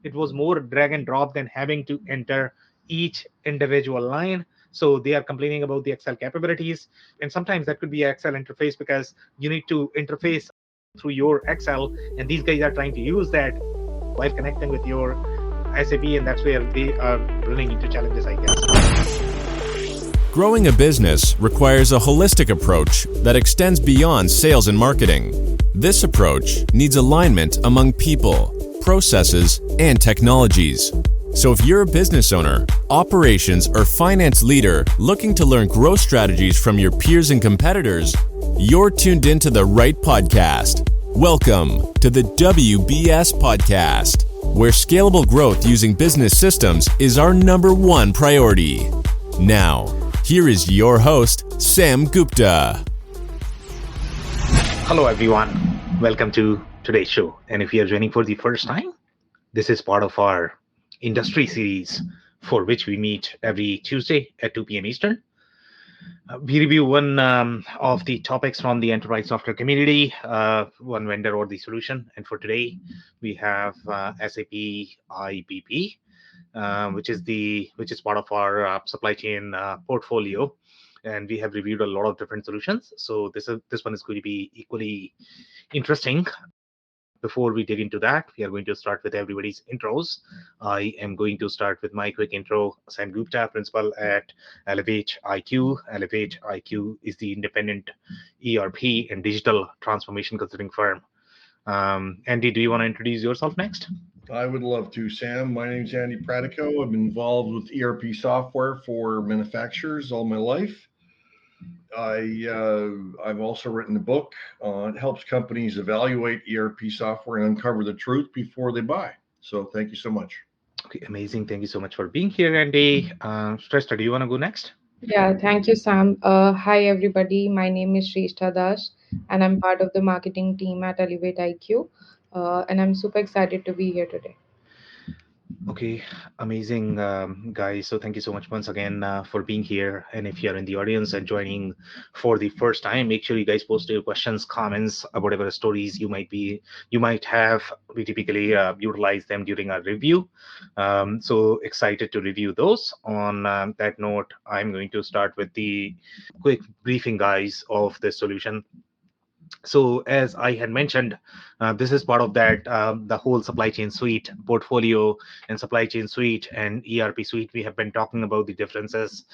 it was more drag and drop than having to enter each individual line. So they are complaining about the Excel capabilities, and sometimes that could be an Excel interface because you need to interface through your Excel, and these guys are trying to use that while connecting with your SAP, and that's where they are running into challenges, I guess. Growing a business requires a holistic approach that extends beyond sales and marketing. This approach needs alignment among people, processes, and technologies. So if you're a business owner, operations, or finance leader looking to learn growth strategies from your peers and competitors, you're tuned into the right podcast. Welcome to the WBS Podcast, where scalable growth using business systems is our #1 priority. Now, here is your host, Sam Gupta. Hello, everyone. Welcome to today's show. And if you are joining for the first time, this is part of our industry series for which we meet every Tuesday at 2 p.m. Eastern. We review one of the topics from the enterprise software community, one vendor or the solution. And for today, we have SAP IBP, which is part of our supply chain portfolio, and we have reviewed a lot of different solutions. So this one is going to be equally interesting. Before we dig into that, we are going to start with everybody's intros. I am going to start with my quick intro. Sam Gupta, principal at Elevate IQ. Elevate IQ is the independent ERP and digital transformation consulting firm. Andy, do you want to introduce yourself next? I would love to, Sam. My name is Andy Pratico. I've been involved with ERP software for manufacturers all my life. I've also written a book. It helps companies evaluate ERP software and uncover the truth before they buy. So thank you so much. Okay, amazing. Thank you so much for being here, Andy. Shrestha, do you want to go next? Yeah, thank you, Sam. Hi, everybody. My name is Shrestha Das, and I'm part of the marketing team at Elevate IQ. And I'm super excited to be here today. Okay, amazing, guys. So thank you so much once again for being here. And if you're in the audience and joining for the first time, make sure you guys post your questions, comments, whatever stories you might have. We typically utilize them during our review. So excited to review those. On that note, I'm going to start with the quick briefing, guys, of the solution. So as I had mentioned, this is part of that the whole supply chain suite portfolio, and supply chain suite and ERP suite. We have been talking about the differences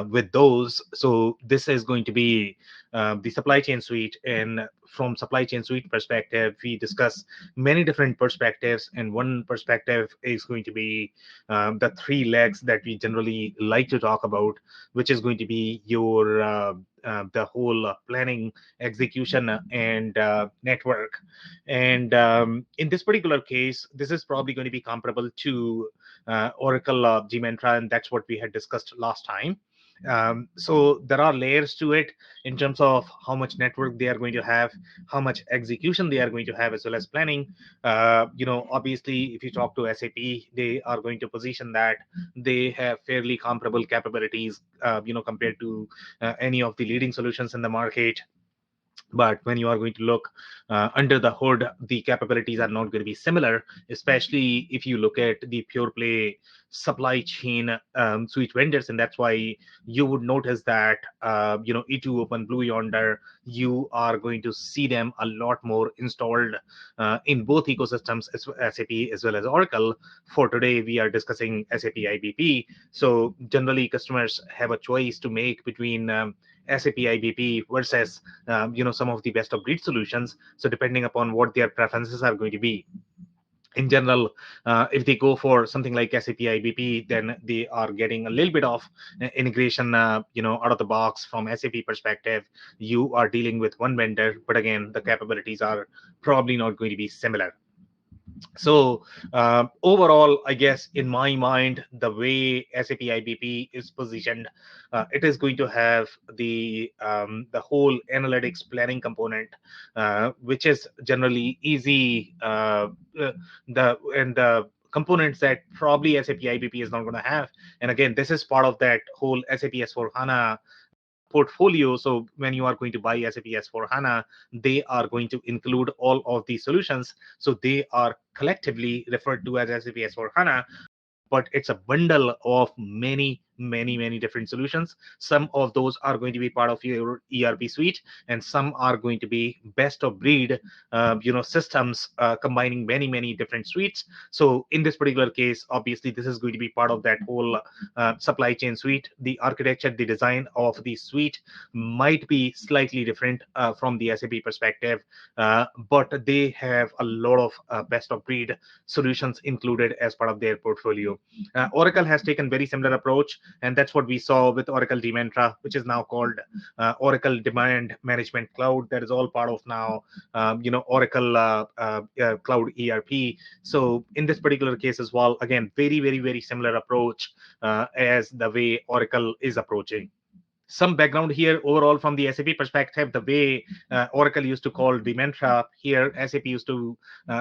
with those. So this is going to be the supply chain suite, and from supply chain suite perspective, we discuss many different perspectives, and one perspective is going to be the three legs that we generally like to talk about, which is going to be your the whole planning, execution, and network. And in this particular case, this is probably going to be comparable to Oracle Gmentra, and that's what we had discussed last time. So there are layers to it in terms of how much network they are going to have, how much execution they are going to have, as well as planning. Obviously, if you talk to SAP, they are going to position that they have fairly comparable capabilities, compared to any of the leading solutions in the market. But when you are going to look under the hood, the capabilities are not going to be similar, especially if you look at the pure play supply chain suite vendors. And that's why you would notice that, E2 Open, Blue Yonder, you are going to see them a lot more installed in both ecosystems, SAP as well as Oracle. For today, we are discussing SAP IBP. So generally, customers have a choice to make between SAP IBP versus some of the best of breed solutions. So depending upon what their preferences are going to be, in general, if they go for something like SAP IBP, then they are getting a little bit of integration, out of the box. From SAP perspective, you are dealing with one vendor, but again, the capabilities are probably not going to be similar. So overall, I guess in my mind, the way SAP IBP is positioned, it is going to have the whole analytics planning component, which is generally easy. The components that probably SAP IBP is not going to have. And again, this is part of that whole SAP S4HANA portfolio. So when you are going to buy SAP S/4HANA, they are going to include all of these solutions. So they are collectively referred to as SAP S/4HANA, but it's a bundle of many different solutions. Some of those are going to be part of your ERP suite, and some are going to be best of breed systems combining many different suites. So in this particular case, obviously this is going to be part of that whole supply chain suite. The architecture, the design of the suite might be slightly different from the SAP perspective, but they have a lot of best of breed solutions included as part of their portfolio. Oracle has taken very similar approach, and that's what we saw with Oracle Dementra, which is now called Oracle Demand Management Cloud. That is all part of now, Oracle Cloud ERP. So in this particular case as well, again, very similar approach as the way Oracle is approaching. Some background here overall from the SAP perspective, the way Oracle used to call Dementra, here SAP used to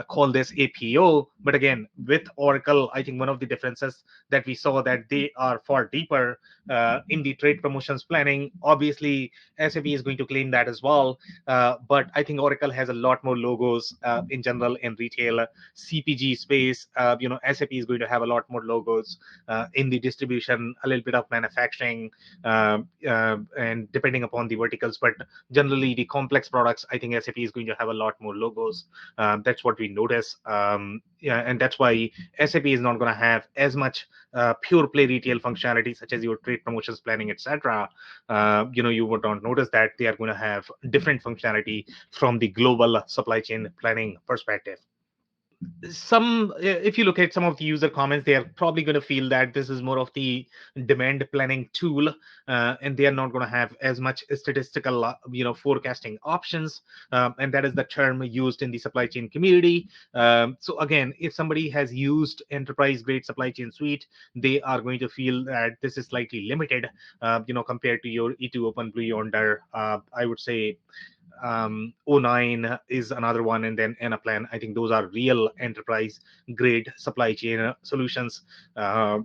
call this APO. But again, with Oracle, I think one of the differences that we saw that they are far deeper in the trade promotions planning. Obviously, SAP is going to claim that as well. But I think Oracle has a lot more logos in general in retail CPG space. SAP is going to have a lot more logos in the distribution, a little bit of manufacturing, and depending upon the verticals, but generally the complex products, I think SAP is going to have a lot more logos. That's what we notice. And that's why SAP is not going to have as much pure play retail functionality, such as your trade promotions planning, etc. You would not notice that they are going to have different functionality from the global supply chain planning perspective. If you look at some of the user comments, they are probably going to feel that this is more of the demand planning tool, and they are not going to have as much statistical forecasting options, and that is the term used in the supply chain community. So again, if somebody has used enterprise grade supply chain suite, they are going to feel that this is slightly limited compared to your E2 Open Blue Yonder. I would say O9 is another one, and then Anaplan. I think those are real enterprise grade supply chain solutions.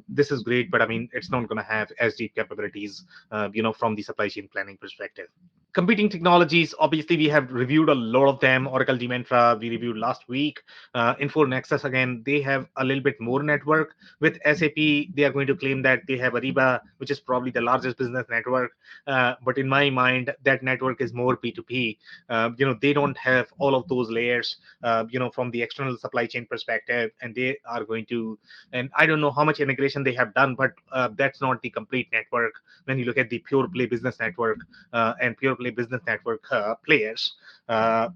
This is great, but I mean, it's not going to have as deep capabilities, from the supply chain planning perspective. Competing technologies, obviously we have reviewed a lot of them. Oracle Dementra we reviewed last week. Info Nexus, again, they have a little bit more network. With SAP, they are going to claim that they have Ariba, which is probably the largest business network, but in my mind that network is more P2P. They don't have all of those layers from the external supply chain perspective, and they are going to, and I don't know how much integration they have done, but that's not the complete network when you look at the pure play business network and pure play business network players.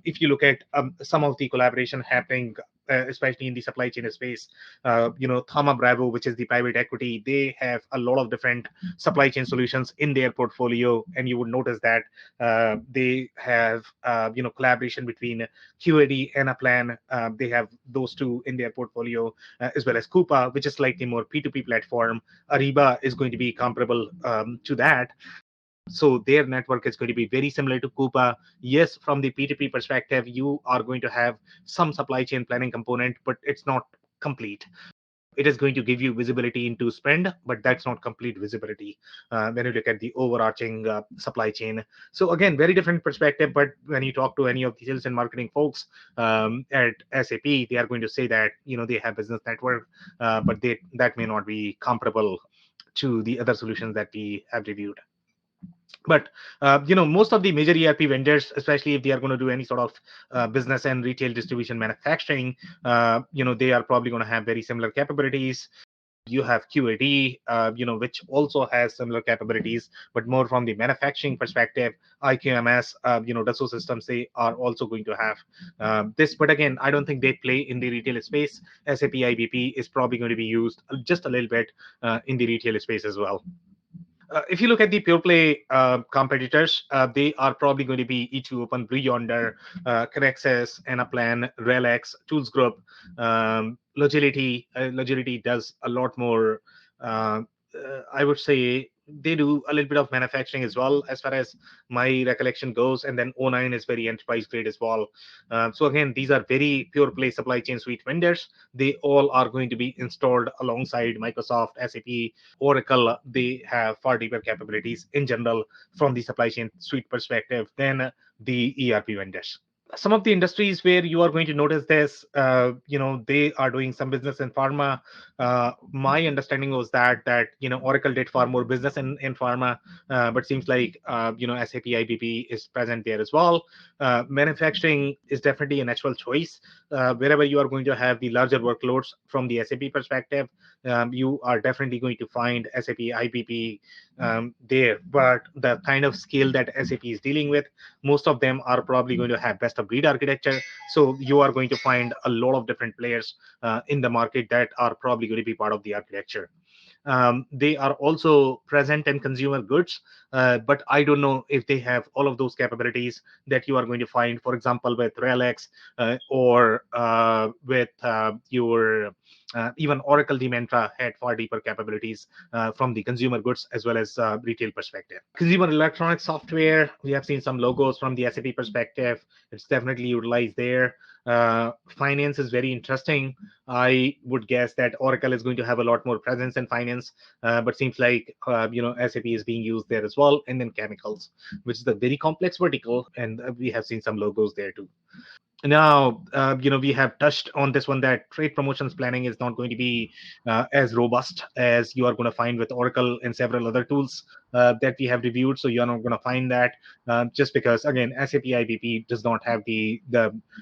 If you look at some of the collaboration happening, especially in the supply chain space, Thoma Bravo, which is the private equity, they have a lot of different supply chain solutions in their portfolio, and you would notice that they have collaboration between QAD and Anaplan. They have those two in their portfolio, as well as Coupa, which is slightly more P2P platform. Ariba is going to be comparable to that. So their network is going to be very similar to Coupa. Yes, from the P2P perspective, you are going to have some supply chain planning component, but it's not complete. It is going to give you visibility into spend, but that's not complete visibility when you look at the overarching supply chain. So again, very different perspective, but when you talk to any of the sales and marketing folks at SAP, they are going to say that they have business network, but that may not be comparable to the other solutions that we have reviewed. But most of the major ERP vendors, especially if they are going to do any sort of business and retail distribution manufacturing, they are probably going to have very similar capabilities. You have QAD, which also has similar capabilities, but more from the manufacturing perspective. IQMS, Dassault Systems, they are also going to have this. But again, I don't think they play in the retail space. SAP IBP is probably going to be used just a little bit in the retail space as well. If you look at the pure play competitors, they are probably going to be E2 Open, Blue Yonder, Connexus, Anaplan, Relics, Tools Group, Logility. Logility does a lot more, I would say, they do a little bit of manufacturing as well, as far as my recollection goes, and then O9 is very enterprise grade as well. So again, these are very pure play supply chain suite vendors. They all are going to be installed alongside Microsoft, SAP, Oracle. They have far deeper capabilities in general from the supply chain suite perspective than the ERP vendors. Some of the industries where you are going to notice this, they are doing some business in pharma. My understanding was that Oracle did far more business in pharma, but seems like SAP IBP is present there as well. Manufacturing is definitely a natural choice. Wherever you are going to have the larger workloads from the SAP perspective, you are definitely going to find SAP IBP there. But the kind of scale that SAP is dealing with, most of them are probably going to have best of breed architecture. So you are going to find a lot of different players in the market that are probably going to be part of the architecture. They are also present in consumer goods, but I don't know if they have all of those capabilities that you are going to find, for example, with Relics or with your even Oracle Dementra had far deeper capabilities from the consumer goods as well as retail perspective. Consumer electronic software, we have seen some logos from the SAP perspective. It's definitely utilized there. Finance is very interesting. I would guess that Oracle is going to have a lot more presence in finance, but seems like SAP is being used there as well. And then chemicals, which is a very complex vertical, and we have seen some logos there too. Now, we have touched on this one that trade promotions planning is not going to be as robust as you are going to find with Oracle and several other tools that we have reviewed. So you're not going to find that just because, again, SAP IBP does not have the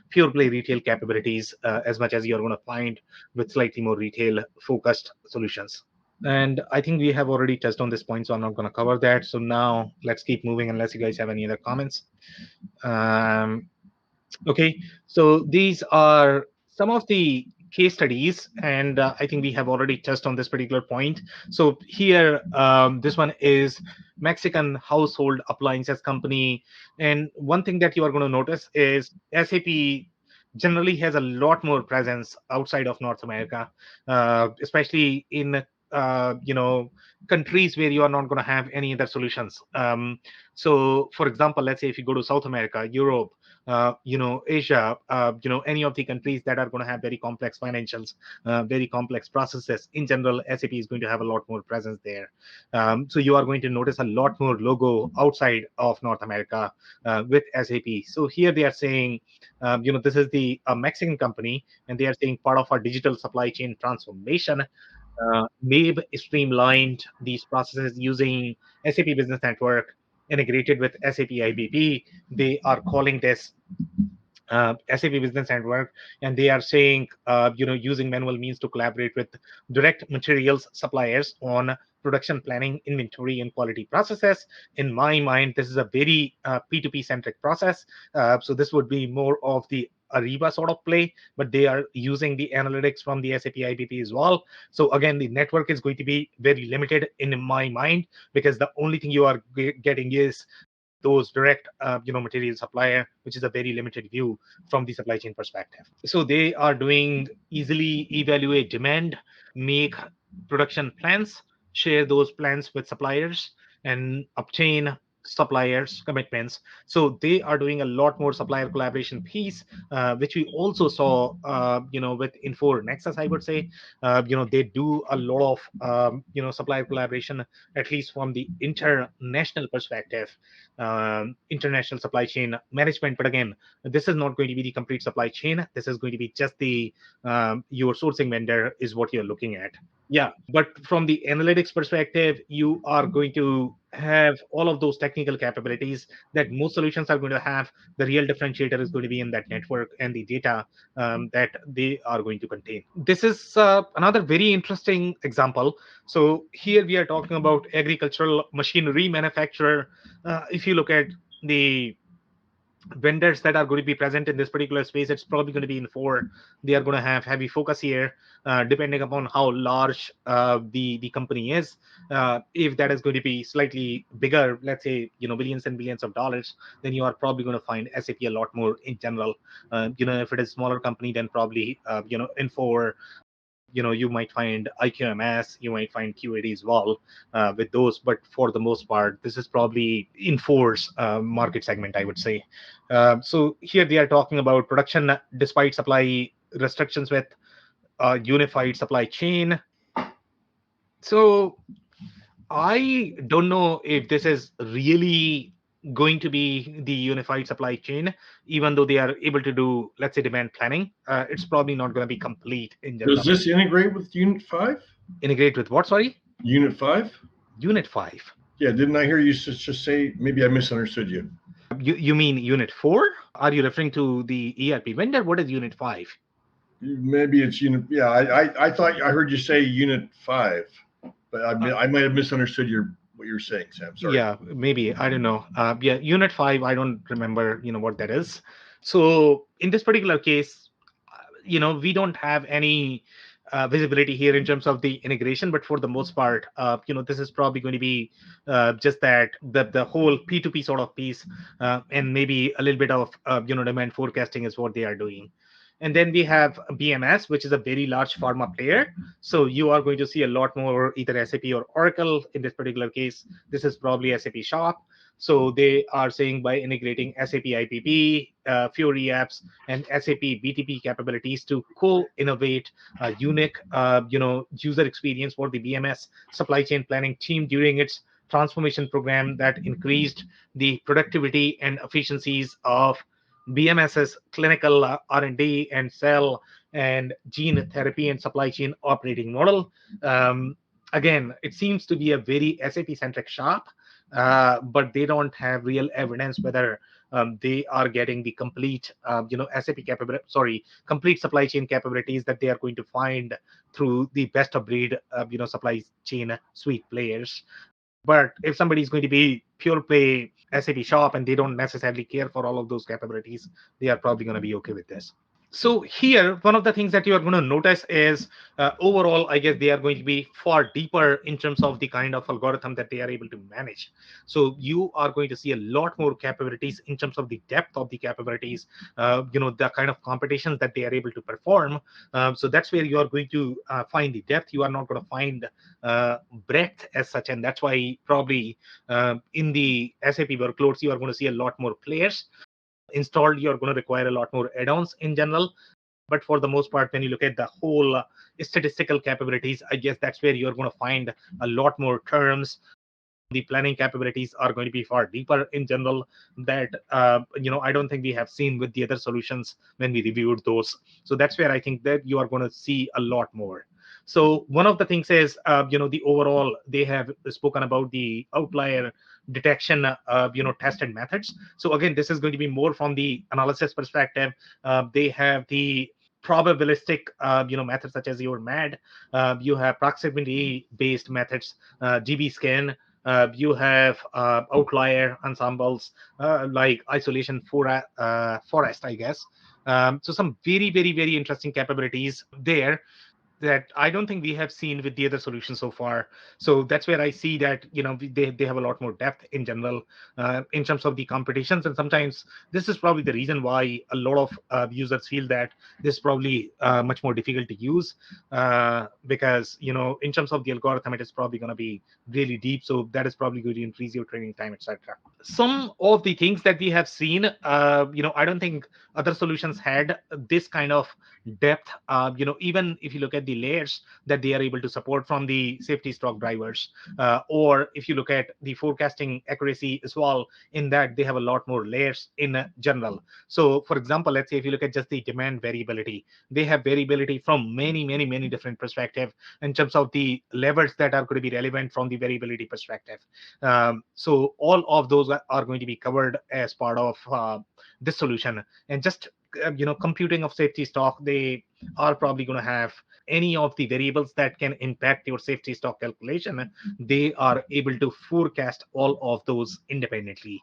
pure play retail capabilities as much as you're going to find with slightly more retail focused solutions. And I think we have already touched on this point, so I'm not going to cover that. So now let's keep moving unless you guys have any other comments. Okay, so these are some of the case studies, and I think we have already touched on this particular point. So here, this one is Mexican household appliances company, and one thing that you are going to notice is SAP generally has a lot more presence outside of North America, especially in countries where you are not going to have any other solutions. So, for example, let's say if you go to South America, Europe, Asia, any of the countries that are going to have very complex financials, very complex processes. In general, SAP is going to have a lot more presence there. So you are going to notice a lot more logo outside of North America with SAP. So here they are saying, this is the Mexican company, and they are saying part of our digital supply chain transformation. MABE streamlined these processes using SAP Business Network integrated with SAP IBP. They are calling this SAP Business Network, and they are saying, using manual means to collaborate with direct materials suppliers on production planning, inventory, and quality processes. In my mind, this is a very P2P centric process. So this would be more of the Ariba sort of play, but they are using the analytics from the SAP IBP as well. So again, the network is going to be very limited in my mind, because the only thing you are getting is those direct material supplier, which is a very limited view from the supply chain perspective. So they are doing easily evaluate demand, make production plans, share those plans with suppliers, and obtain suppliers commitments. So they are doing a lot more supplier collaboration piece, which we also saw with Infor Nexus, I would say. They do a lot of supplier collaboration, at least from the international perspective, international supply chain management. But again, this is not going to be the complete supply chain. This is going to be just the your sourcing vendor is what you're looking at. Yeah, but from the analytics perspective, you are going to have all of those technical capabilities that most solutions are going to have. The real differentiator is going to be in that network and the data that they are going to contain. This is another very interesting example. So here we are talking about agricultural machinery manufacturer. If you look at the vendors that are going to be present in this particular space, it's probably going to be in four. They are going to have heavy focus here, depending upon how large the company is. If that is going to be slightly bigger, let's say billions and billions of dollars, then you are probably going to find SAP a lot more in general. If it is smaller company, then probably Infor You might find IQMS, you might find QAD as well with those, but for the most part, this is probably in force market segment, I would say. So here they are talking about production despite supply restrictions with unified supply chain. So I don't know if this is really going to be the unified supply chain, even though they are able to do, let's say, demand planning. It's probably not going to be complete in Does general. this integrate with Unit 5? Integrate with what? Sorry, Unit 5? Unit 5. Yeah, didn't I hear you just say, maybe I misunderstood you? You mean Unit 4? Are you referring to the ERP vendor? What is Unit 5? Maybe it's Unit, yeah, I thought I heard you say Unit 5, but I might have misunderstood what you're saying, Sam. Sorry. Yeah, maybe. I don't know. Yeah, Unit 5, I don't remember, what that is. So in this particular case, we don't have any visibility here in terms of the integration, but for the most part, this is probably going to be just that the whole P2P sort of piece, and maybe a little bit of demand forecasting is what they are doing. And then we have BMS, which is a very large pharma player. So you are going to see a lot more either SAP or Oracle. In this particular case, this is probably SAP Shop. So they are saying by integrating SAP IBP, Fiori apps, and SAP BTP capabilities to co-innovate a unique, user experience for the BMS supply chain planning team during its transformation program that increased the productivity and efficiencies of BMS's clinical R&D and cell and gene therapy and supply chain operating model. Again, it seems to be a very SAP-centric shop, but they don't have real evidence whether they are getting the complete, SAP capability, complete supply chain capabilities that they are going to find through the best of breed, supply chain suite players. But if somebody is going to be pure play SAP shop and they don't necessarily care for all of those capabilities, they are probably going to be okay with this. So here, one of the things that you are going to notice is overall, I guess they are going to be far deeper in terms of the kind of algorithm that they are able to manage. So you are going to see a lot more capabilities in terms of the depth of the capabilities, the kind of competitions that they are able to perform. So that's where you are going to find the depth. You are not going to find breadth as such. And that's why probably in the SAP workloads, you are going to see a lot more players installed. You're going to require a lot more add-ons in general, but for the most part, when you look at the whole statistical capabilities, I guess that's where you're going to find a lot more terms. The planning capabilities are going to be far deeper in general that I don't think we have seen with the other solutions when we reviewed those. So that's where I think that you are going to see a lot more. So one of the things is the overall, they have spoken about the outlier detection tested methods. So again, this is going to be more from the analysis perspective. They have the probabilistic methods such as your MAD. You have proximity based methods, GB scan. You have outlier ensembles like isolation forest, I guess. So some very, very, very interesting capabilities there that I don't think we have seen with the other solutions so far. So that's where I see that they have a lot more depth in general in terms of the competitions, and sometimes this is probably the reason why a lot of users feel that this is probably much more difficult to use because in terms of the algorithm, it is probably going to be really deep. So that is probably going to increase your training time, etc. Some of the things that we have seen, I don't think other solutions had this kind of depth. Even if you look at the layers that they are able to support from the safety stock drivers, or if you look at the forecasting accuracy as well, in that they have a lot more layers in general. So for example, let's say if you look at just the demand variability, they have variability from many, many, many different perspectives in terms of the levers that are going to be relevant from the variability perspective. So all of those are going to be covered as part of this solution. And just computing of safety stock, they are probably going to have any of the variables that can impact your safety stock calculation. They are able to forecast all of those independently,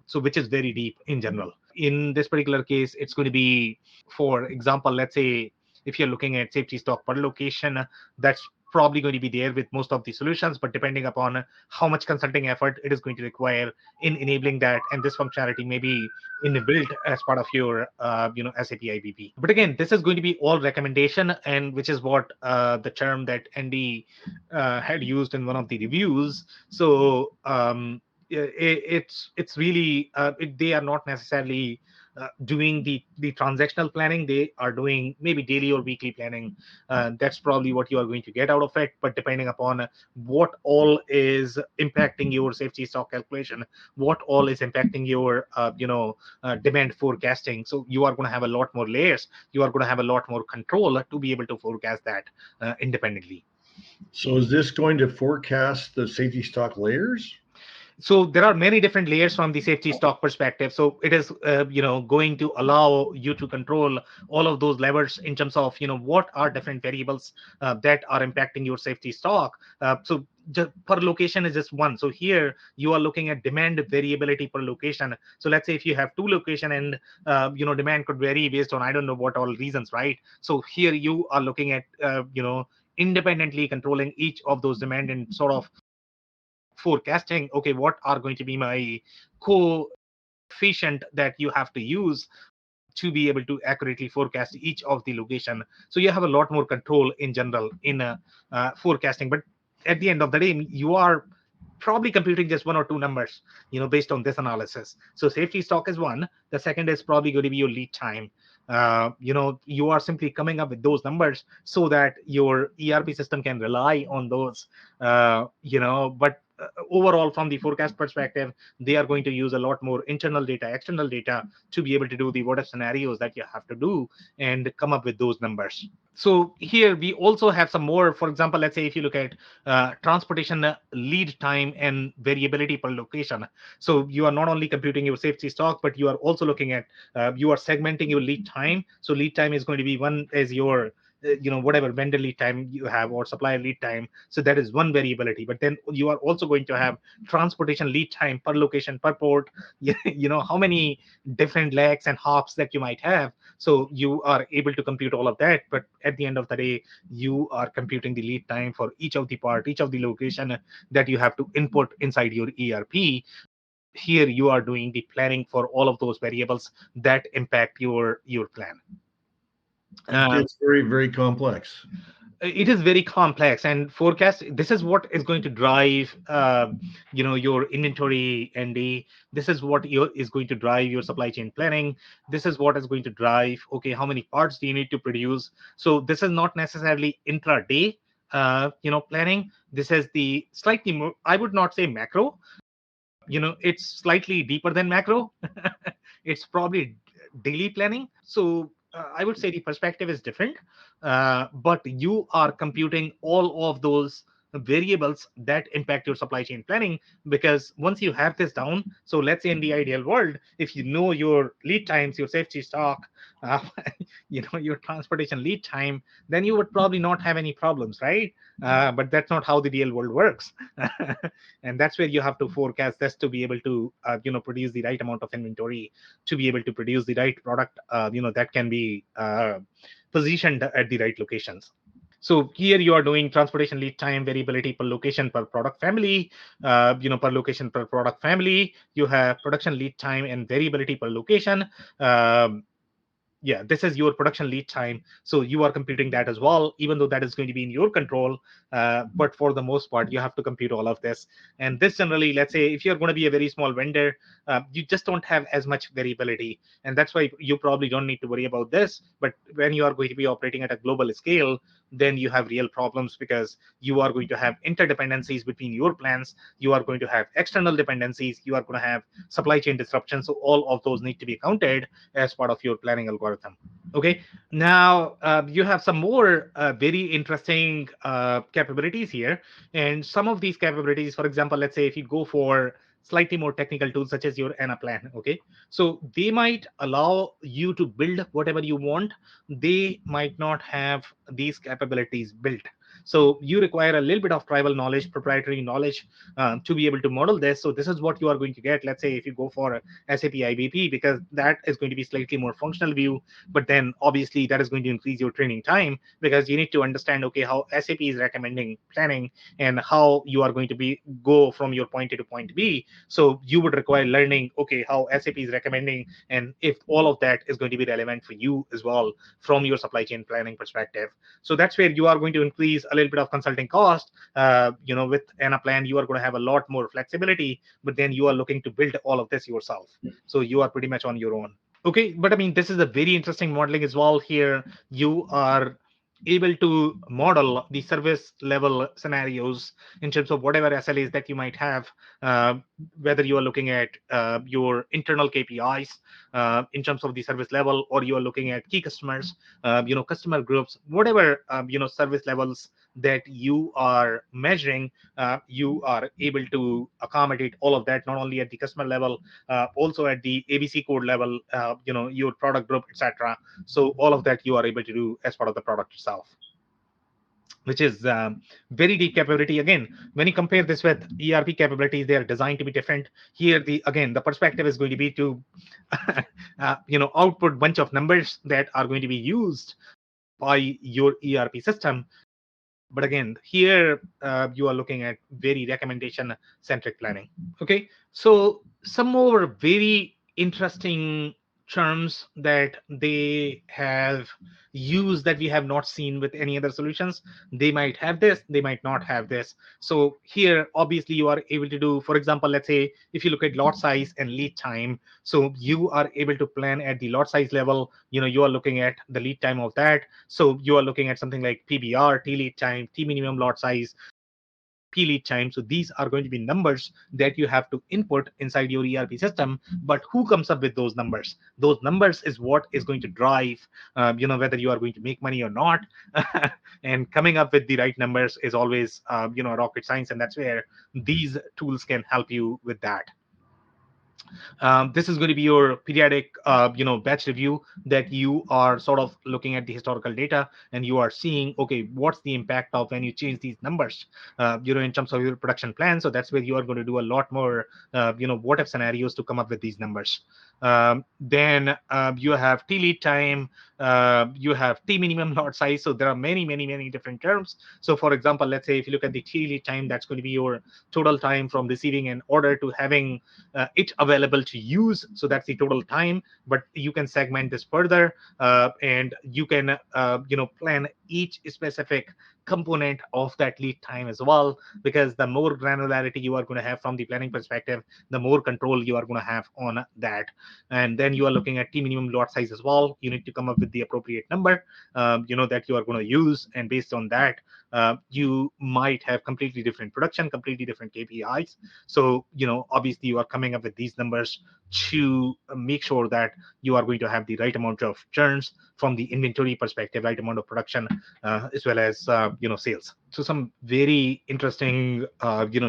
so which is very deep in general. In this particular case, it's going to be, for example, let's say if you're looking at safety stock per location, that's probably going to be there with most of the solutions, but depending upon how much consulting effort it is going to require in enabling that, and this functionality may be inbuilt as part of your SAP IBP. But again, this is going to be all recommendation, and which is what the term that Andy had used in one of the reviews. So it's really they are not necessarily doing the transactional planning. They are doing maybe daily or weekly planning. That's probably what you are going to get out of it. But depending upon what all is impacting your safety stock calculation, what all is impacting your demand forecasting, so you are going to have a lot more layers. You are going to have a lot more control to be able to forecast that independently. So is this going to forecast the safety stock layers? So there are many different layers from the safety stock perspective. So it is going to allow you to control all of those levers in terms of what are different variables that are impacting your safety stock. So per location is just one. So here you are looking at demand variability per location. So let's say if you have two location and demand could vary based on I don't know what all reasons, right? So here you are looking at independently controlling each of those demand and sort of forecasting, okay, what are going to be my coefficient that you have to use to be able to accurately forecast each of the location. So you have a lot more control in general in forecasting. But at the end of the day, you are probably computing just one or two numbers, based on this analysis. So safety stock is one. The second is probably going to be your lead time. You are simply coming up with those numbers so that your ERP system can rely on those. But overall, from the forecast perspective, they are going to use a lot more internal data, external data to be able to do the what if scenarios that you have to do and come up with those numbers. So here we also have some more. For example, let's say if you look at transportation lead time and variability per location. So you are not only computing your safety stock, but you are also looking at you are segmenting your lead time. So lead time is going to be one as your whatever vendor lead time you have or supplier lead time. So that is one variability. But then you are also going to have transportation lead time per location, per port. How many different legs and hops that you might have. So you are able to compute all of that. But at the end of the day, you are computing the lead time for each of the part, each of the location that you have to input inside your ERP. Here you are doing the planning for all of those variables that impact your plan. It's very, very complex. It is very complex, and forecast, this is what is going to drive your inventory, and this is what is going to drive your supply chain planning. This is what is going to drive, okay, how many parts do you need to produce. So this is not necessarily intraday planning. This is the slightly more, I would not say macro, it's slightly deeper than macro. It's probably daily planning. So I would say the perspective is different, but you are computing all of those variables that impact your supply chain planning. Because once you have this down, so let's say in the ideal world, if you know your lead times, your safety stock, uh, your transportation lead time, then you would probably not have any problems, right? But that's not how the real world works. And that's where you have to forecast this to be able to produce the right amount of inventory, to be able to produce the right product that can be positioned at the right locations. So here you are doing transportation lead time variability per location per product family, per location per product family. You have production lead time and variability per location. This is your production lead time. So you are computing that as well, even though that is going to be in your control. But for the most part, you have to compute all of this. And this generally, let's say if you're going to be a very small vendor, you just don't have as much variability. And that's why you probably don't need to worry about this. But when you are going to be operating at a global scale, then you have real problems, because you are going to have interdependencies between your plans. You are going to have external dependencies. You are going to have supply chain disruptions. So all of those need to be accounted as part of your planning algorithm. Okay, now you have some more very interesting capabilities here. And some of these capabilities, for example, let's say if you go for slightly more technical tools such as your ANA plan, okay, so they might allow you to build whatever you want. They might not have these capabilities built. So you require a little bit of tribal knowledge, proprietary knowledge, to be able to model this. So this is what you are going to get. Let's say if you go for SAP IBP, because that is going to be slightly more functional view, but then obviously that is going to increase your training time, because you need to understand, okay, how SAP is recommending planning and how you are going to be go from your point A to point B. So you would require learning, okay, how SAP is recommending, and if all of that is going to be relevant for you as well from your supply chain planning perspective. So that's where you are going to increase a little bit of consulting cost. With Anaplan, you are going to have a lot more flexibility, but then you are looking to build all of this yourself. So you are pretty much on your own. Okay, but I mean, this is a very interesting modeling as well. Here, you are able to model the service level scenarios in terms of whatever SLAs that you might have, uh, whether you are looking at your internal KPIs in terms of the service level, or you are looking at key customers, customer groups, whatever, service levels that you are measuring, you are able to accommodate all of that, not only at the customer level, also at the ABC code level, your product group, etc. So all of that you are able to do as part of the product itself, which is very deep capability. Again, when you compare this with ERP capabilities, they are designed to be different. Here, the perspective is going to be to output bunch of numbers that are going to be used by your ERP system. But again, here you are looking at very recommendation centric planning. Okay, so some more very interesting terms that they have used that we have not seen with any other solutions. They might have this, they might not have this. So here, obviously, you are able to do, for example, let's say if you look at lot size and lead time, so you are able to plan at the lot size level. You are looking at the lead time of that. So you are looking at something like PBR, T lead time, T minimum lot size, P lead time. So these are going to be numbers that you have to input inside your ERP system. But who comes up with those numbers? Those numbers is what is going to drive, whether you are going to make money or not. And coming up with the right numbers is always, rocket science, and that's where these tools can help you with that. This is going to be your periodic, batch review, that you are sort of looking at the historical data and you are seeing, okay, what's the impact of when you change these numbers, in terms of your production plan. So that's where you are going to do a lot more, what if scenarios to come up with these numbers. Then you have T lead time, you have T minimum lot size. So there are many, many, many different terms. So for example, let's say if you look at the T lead time, that's going to be your total time from receiving an order to having it available to use. So that's the total time, but you can segment this further, and you can plan each specific component of that lead time as well, because the more granularity you are going to have from the planning perspective, the more control you are going to have on that. And then you are looking at T minimum lot size as well. You need to come up with the appropriate number, that you are going to use, and based on that, you might have completely different production, completely different KPIs. So obviously you are coming up with these numbers to make sure that you are going to have the right amount of churns from the inventory perspective, right amount of production, as well as sales. So some very interesting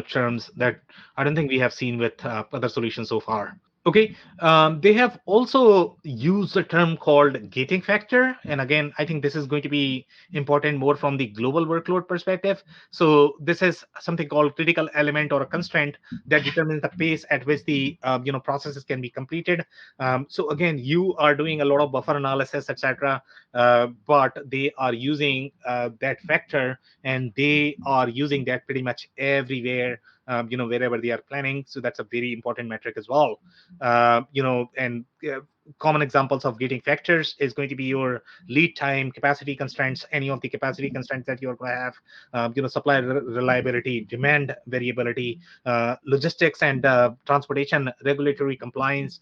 terms that I don't think we have seen with other solutions so far. Okay, they have also used a term called gating factor. And again, I think this is going to be important more from the global workload perspective. So this is something called critical element or a constraint that determines the pace at which the processes can be completed. So again, you are doing a lot of buffer analysis, etc., but they are using that factor, and they are using that pretty much everywhere, wherever they are planning. So that's a very important metric as well. And common examples of gating factors is going to be your lead time, capacity constraints, any of the capacity constraints that you're going to have, supply reliability, demand variability, logistics and transportation, regulatory compliance,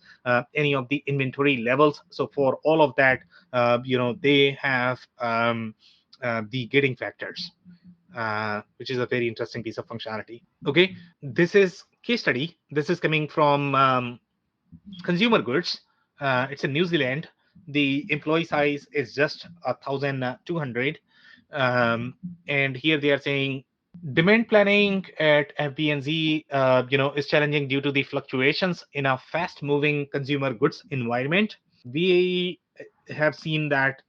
any of the inventory levels. So for all of that, they have the gating factors, which is a very interesting piece of functionality. Okay, this is case study. This is coming from consumer goods. It's in New Zealand. The employee size is just 1,200, and here they are saying demand planning at FBNZ, is challenging due to the fluctuations in a fast-moving consumer goods environment. We have seen that,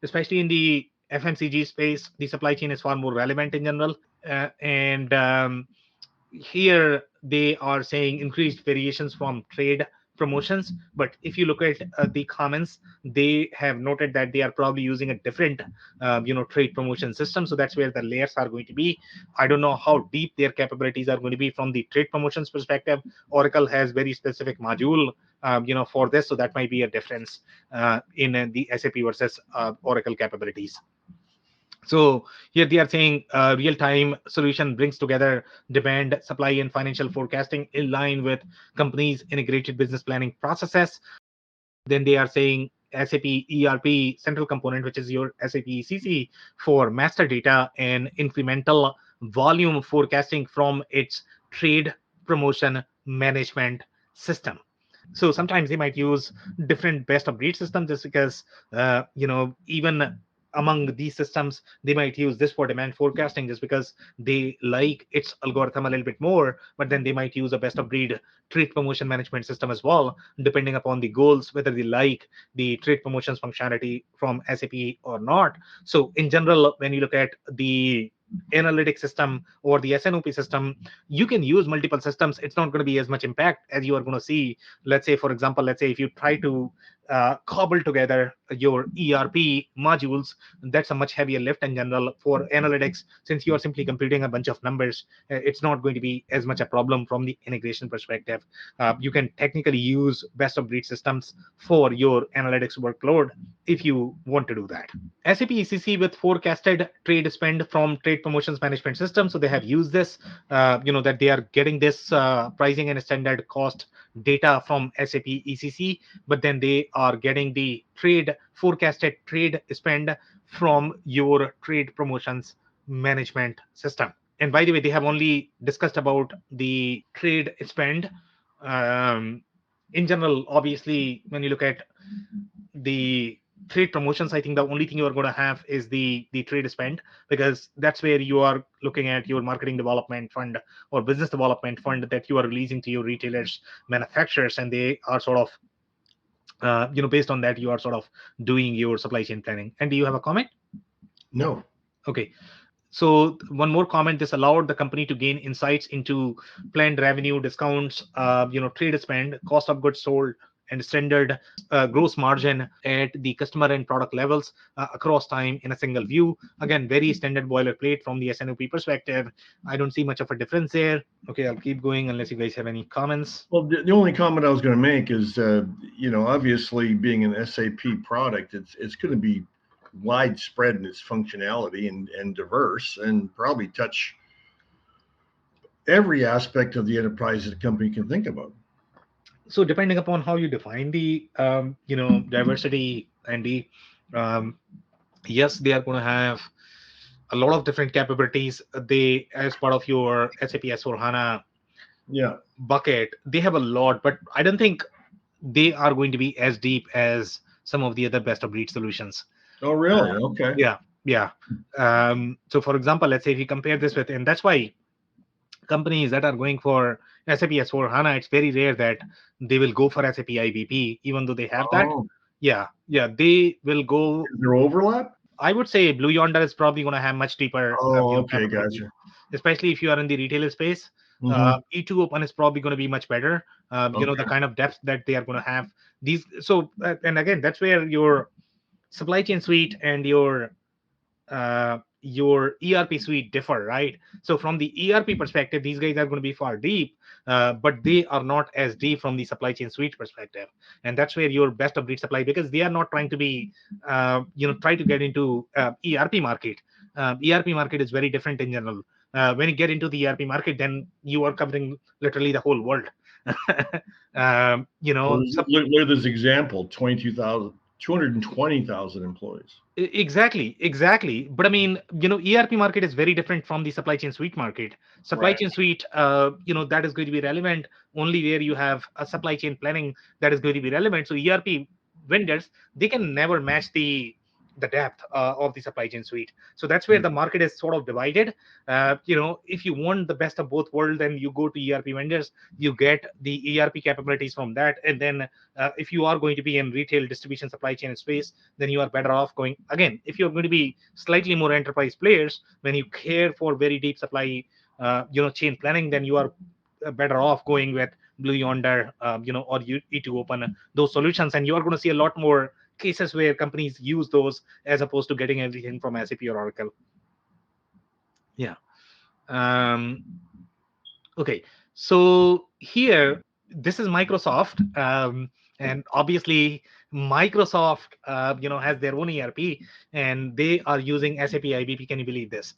especially in the FMCG space, the supply chain is far more relevant in general. And here they are saying increased variations from trade promotions. But if you look at the comments, they have noted that they are probably using a different trade promotion system. So that's where the layers are going to be. I don't know how deep their capabilities are going to be from the trade promotions perspective. Oracle has very specific module for this, so that might be a difference in the SAP versus Oracle capabilities. So here they are saying real-time solution brings together demand, supply, and financial forecasting in line with companies' integrated business planning processes. Then they are saying SAP ERP central component, which is your SAP ECC for master data and incremental volume forecasting from its trade promotion management system. So sometimes they might use different best of breed systems, just because even among these systems they might use this for demand forecasting just because they like its algorithm a little bit more. But then they might use a best of breed trade promotion management system as well, depending upon the goals, whether they like the trade promotions functionality from SAP or not. So in general, when you look at the analytic system or the S&OP system, you can use multiple systems. It's not going to be as much impact as you are going to see. Let's say, for example, if you try to cobble together your ERP modules, that's a much heavier lift in general. For analytics, since you are simply computing a bunch of numbers, it's not going to be as much a problem from the integration perspective. You can technically use best of breed systems for your analytics workload if you want to do that. SAP ECC with forecasted trade spend from trade promotions management system. So they have used this, that they are getting this pricing and standard cost data from SAP ECC, but then they are getting the forecasted trade spend from your trade promotions management system. And by the way, they have only discussed about the trade spend. In general, obviously, when you look at the trade promotions, I think the only thing you are going to have is the trade spend, because that's where you are looking at your marketing development fund or business development fund that you are releasing to your retailers, manufacturers, and they are sort of based on that you are sort of doing your supply chain planning. And do you have a comment? No. Okay. So one more comment: this allowed the company to gain insights into planned revenue, discounts, trade spend, cost of goods sold, and standard gross margin at the customer and product levels across time in a single view. Again, very standard boilerplate from the S&OP perspective. I don't see much of a difference there. Okay, I'll keep going unless you guys have any comments. Well, the only comment I was going to make is, obviously being an SAP product, it's going to be widespread in its functionality and diverse, and probably touch every aspect of the enterprise that a company can think about. So depending upon how you define the diversity and the yes, they are going to have a lot of different capabilities. They, as part of your SAP S/4HANA bucket, they have a lot, but I don't think they are going to be as deep as some of the other best of breed solutions. Oh, really? Okay. Yeah. So for example, let's say if you compare this with, and that's why companies that are going for SAP S/4HANA, it's very rare that they will go for SAP IBP, even though they have that. Yeah, they will go. Is there overlap? I would say Blue Yonder is probably going to have much deeper. Okay, gotcha. Especially if you are in the retail space. E2 Open is probably going to be much better. The kind of depth that they are going to have. These and again, that's where your supply chain suite and your ERP suite differ, right? So from the ERP perspective, these guys are going to be far deep, but they are not as deep from the supply chain suite perspective. And that's where your best of breed supply, because they are not trying to be, try to get into ERP market. ERP market is very different in general. When you get into the ERP market, then you are covering literally the whole world. Look at this example: 220,000 employees. Exactly. But I mean, ERP market is very different from the supply chain suite market. Supply chain suite, that is going to be relevant only where you have a supply chain planning that is going to be relevant. So ERP vendors, they can never match the the depth of the supply chain suite. So that's where the market is sort of divided. If you want the best of both worlds, then you go to ERP vendors, you get the ERP capabilities from that. And then if you are going to be in retail distribution supply chain space, then you are better off going, again, if you're going to be slightly more enterprise players, when you care for very deep supply chain planning, then you are better off going with Blue Yonder, or E2 Open, those solutions. And you are going to see a lot more cases where companies use those as opposed to getting everything from SAP or Oracle. Yeah. Okay. So here, this is Microsoft, and obviously Microsoft, has their own ERP, and they are using SAP IBP. Can you believe this?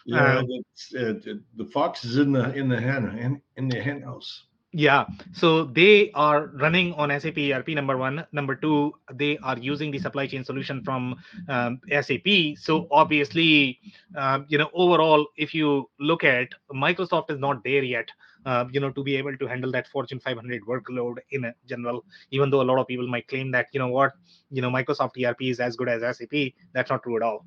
Yeah, the fox is in the hen house. Yeah, so they are running on SAP ERP, number one. Number two, they are using the supply chain solution from SAP. So obviously, overall, if you look at Microsoft is not there yet, to be able to handle that Fortune 500 workload in general, even though a lot of people might claim that, Microsoft ERP is as good as SAP. That's not true at all.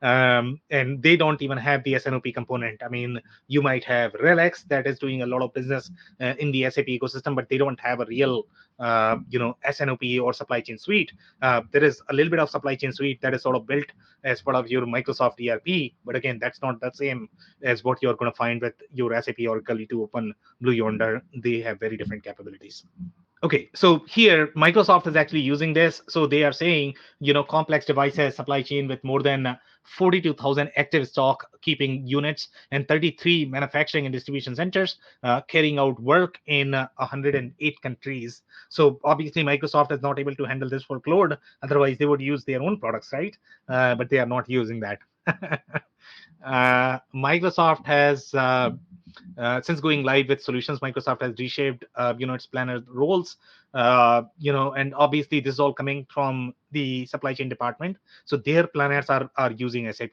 And they don't even have the S&OP component. I mean, you might have Relics that is doing a lot of business in the SAP ecosystem, but they don't have a real, S&OP or supply chain suite. There is a little bit of supply chain suite that is sort of built as part of your Microsoft ERP, but again, that's not the same as what you're going to find with your SAP, Oracle, E2 Open, Blue Yonder. They have very different capabilities. Okay, so here Microsoft is actually using this. So they are saying, complex devices, supply chain with more than 42,000 active stock keeping units and 33 manufacturing and distribution centers carrying out work in 108 countries. So obviously Microsoft is not able to handle this workload. Otherwise, they would use their own products, right? But they are not using that. Microsoft has since going live with solutions, Microsoft has reshaped, its planner roles, and obviously this is all coming from the supply chain department. So their planners are using SAP,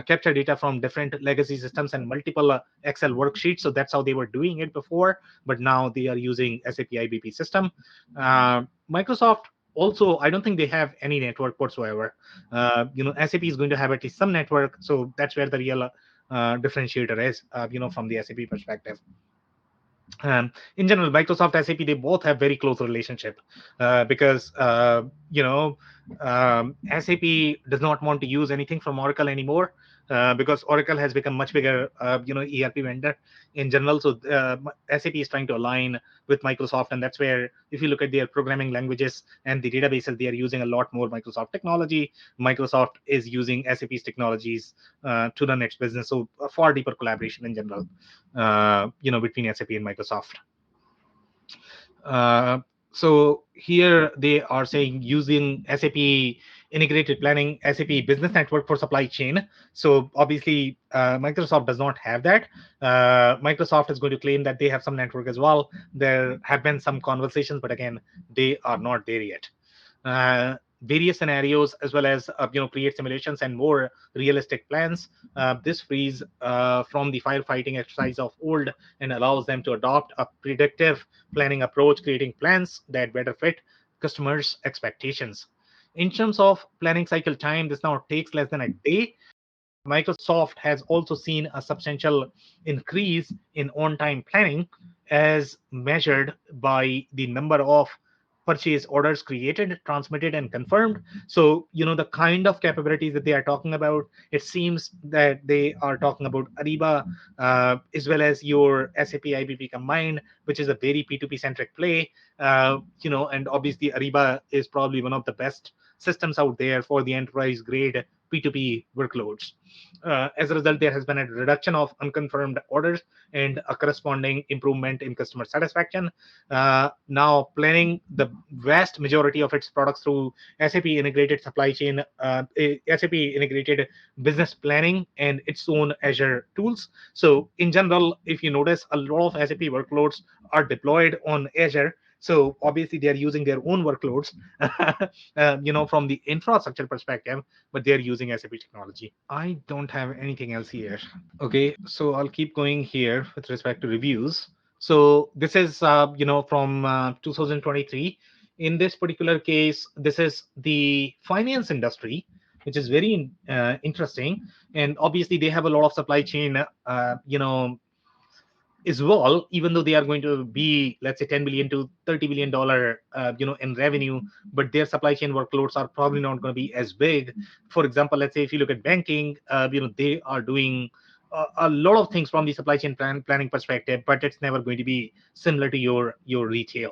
capture data from different legacy systems and multiple Excel worksheets. So that's how they were doing it before, but now they are using SAP IBP system. Microsoft also, I don't think they have any network whatsoever. SAP is going to have at least some network, so that's where the real differentiator is, from the SAP perspective. In general, Microsoft, SAP, they both have very close relationship because SAP does not want to use anything from Oracle anymore because Oracle has become much bigger, ERP vendor in general. So SAP is trying to align with Microsoft, and that's where, if you look at their programming languages and the databases, they are using a lot more Microsoft technology. Microsoft is using SAP's technologies to run its business. So a far deeper collaboration in general, between SAP and Microsoft. So here they are saying using SAP integrated planning, SAP business network for supply chain. So obviously Microsoft does not have that. Microsoft is going to claim that they have some network as well. There have been some conversations, but again, they are not there yet. Various scenarios, as well as create simulations and more realistic plans. This frees from the firefighting exercise of old and allows them to adopt a predictive planning approach, creating plans that better fit customers' expectations. In terms of planning cycle time, this now takes less than a day. Microsoft has also seen a substantial increase in on-time planning as measured by the number of purchase orders created, transmitted, and confirmed. So, the kind of capabilities that they are talking about, it seems that they are talking about Ariba as well as your SAP IBP combined, which is a very P2P centric play. And obviously Ariba is probably one of the best systems out there for the enterprise grade P2P workloads. As a result, there has been a reduction of unconfirmed orders and a corresponding improvement in customer satisfaction. Now, planning the vast majority of its products through SAP integrated supply chain, SAP integrated business planning, and its own Azure tools. So, in general, if you notice, a lot of SAP workloads are deployed on Azure. So obviously they are using their own workloads, from the infrastructure perspective, but they're using SAP technology. I don't have anything else here. Okay, so I'll keep going here with respect to reviews. So this is, from 2023. in this particular case, this is the finance industry, which is very interesting. And obviously, they have a lot of supply chain, as well, even though they are going to be, let's say, 10 billion to 30 billion dollar in revenue, but their supply chain workloads are probably not going to be as big. For example, let's say if you look at banking, they are doing a lot of things from the supply chain planning perspective, but it's never going to be similar to your retail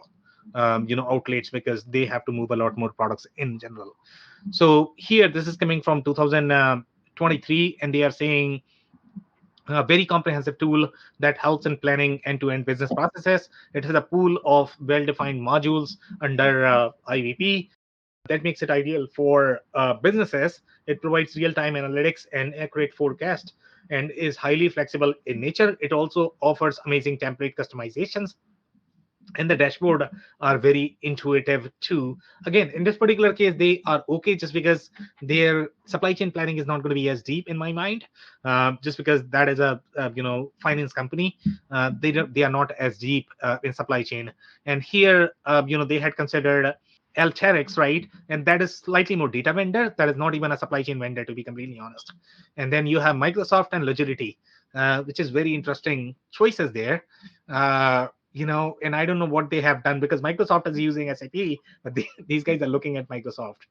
outlets, because they have to move a lot more products in general. So here, this is coming from 2023, and they are saying a very comprehensive tool that helps in planning end-to-end business processes. It has a pool of well-defined modules under IBP that makes it ideal for businesses. It provides real-time analytics and accurate forecast, and is highly flexible in nature. It also offers amazing template customizations, and the dashboard are very intuitive too. Again, in this particular case, they are okay, just because their supply chain planning is not going to be as deep in my mind, just because that is a finance company. They are not as deep in supply chain. And here, they had considered Alteryx, right? And that is slightly more data vendor. That is not even a supply chain vendor, to be completely honest. And then you have Microsoft and Logility, which is very interesting choices there. And I don't know what they have done, because Microsoft is using SAP, but these guys are looking at Microsoft,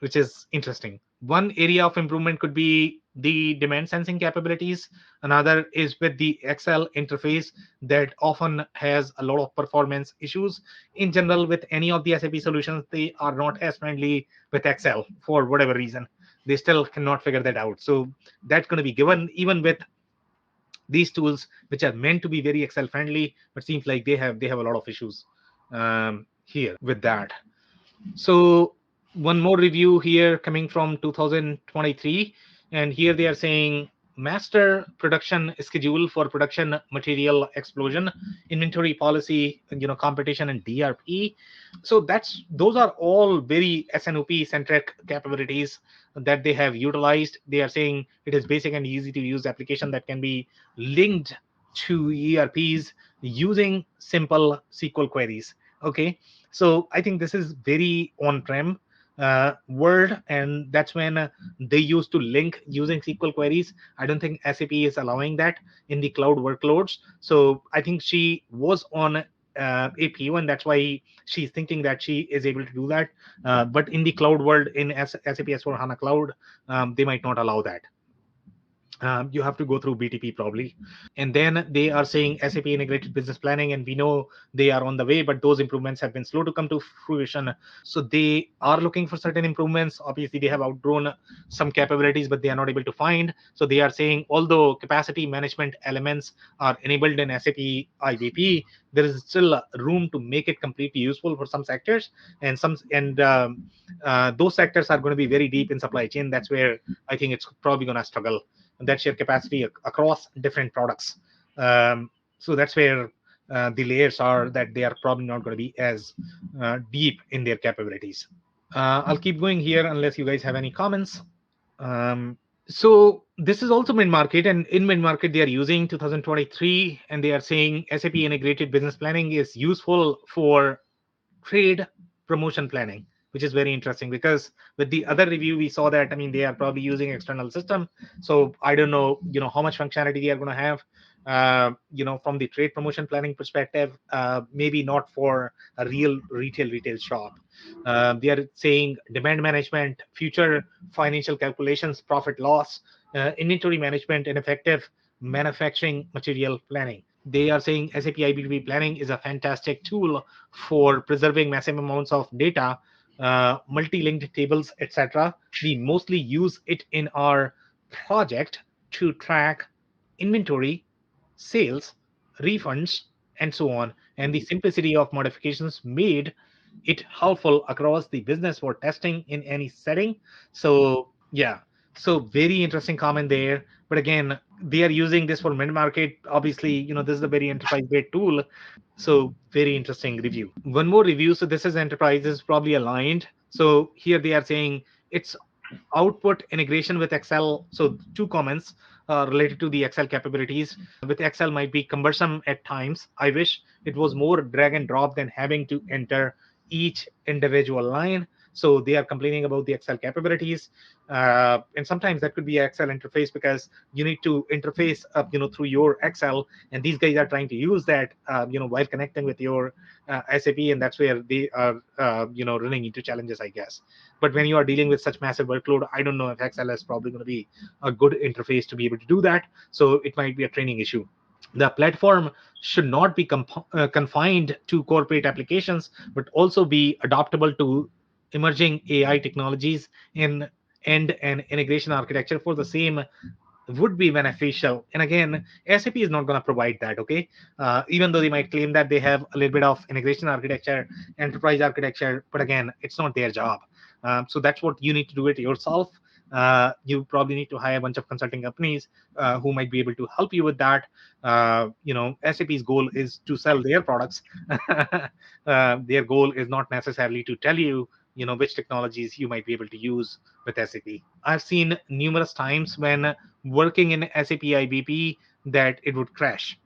which is interesting. One area of improvement could be the demand sensing capabilities. Another is with the Excel interface that often has a lot of performance issues. In general, with any of the SAP solutions, they are not as friendly with Excel for whatever reason. They still cannot figure that out. So that's going to be given even with these tools, which are meant to be very Excel friendly, but seems like they have a lot of issues here with that. So one more review here coming from 2023, and here they are saying master production schedule for production material explosion, inventory policy, competition, and DRP. So those are all very S&OP centric capabilities that they have utilized. They are saying it is basic and easy to use application that can be linked to ERPs using simple SQL queries. Okay, so I think this is very on-prem world, and that's when they used to link using SQL queries. I don't think SAP is allowing that in the cloud workloads. So I think she was on APU, and that's why she's thinking that she is able to do that. But in the cloud world, in SAP S/4HANA Cloud, they might not allow that. You have to go through BTP probably. And then they are saying SAP integrated business planning, and we know they are on the way, but those improvements have been slow to come to fruition. So they are looking for certain improvements. Obviously, they have outgrown some capabilities, but they are not able to find. So they are saying, although capacity management elements are enabled in SAP IBP, there is still room to make it completely useful for some sectors, and those sectors are going to be very deep in supply chain. That's where I think it's probably going to struggle. That share capacity across different products. So that's where the layers are, that they are probably not going to be as deep in their capabilities. I'll keep going here unless you guys have any comments. So this is also mid-market, and in mid-market they are using 2023, and they are saying SAP integrated business planning is useful for trade promotion planning, which is very interesting, because with the other review we saw that, I mean, they are probably using external system. So I don't know, how much functionality they are going to have, from the trade promotion planning perspective. Maybe not for a real retail shop. They are saying demand management, future financial calculations, profit loss, inventory management, and effective manufacturing material planning. They are saying SAP IBP planning is a fantastic tool for preserving massive amounts of data, multi-linked tables, etc. We mostly use it in our project to track inventory, sales, refunds, and so on. And the simplicity of modifications made it helpful across the business for testing in any setting. So yeah, so very interesting comment there. But again, they are using this for mid-market. Obviously, this is a very enterprise-grade tool. So very interesting review. One more review. So this is enterprises probably aligned. So here they are saying it's output integration with Excel. So two comments. related to the Excel capabilities. With Excel might be cumbersome at times. I wish it was more drag and drop than having to enter each individual line. So they are complaining about the Excel capabilities, and sometimes that could be Excel interface, because you need to interface through your Excel, and these guys are trying to use that while connecting with your SAP, and that's where they are running into challenges, I guess. But when you are dealing with such massive workload, I don't know if Excel is probably going to be a good interface to be able to do that. So it might be a training issue. The platform should not be confined to corporate applications, but also be adaptable to emerging AI technologies in end and integration architecture for the same would be beneficial. And again, SAP is not going to provide that, okay? Even though they might claim that they have a little bit of integration architecture, enterprise architecture, but again, it's not their job. So that's what you need to do it yourself. You probably need to hire a bunch of consulting companies who might be able to help you with that. SAP's goal is to sell their products. Their goal is not necessarily to tell you, which technologies you might be able to use with SAP. I've seen numerous times when working in SAP IBP that it would crash.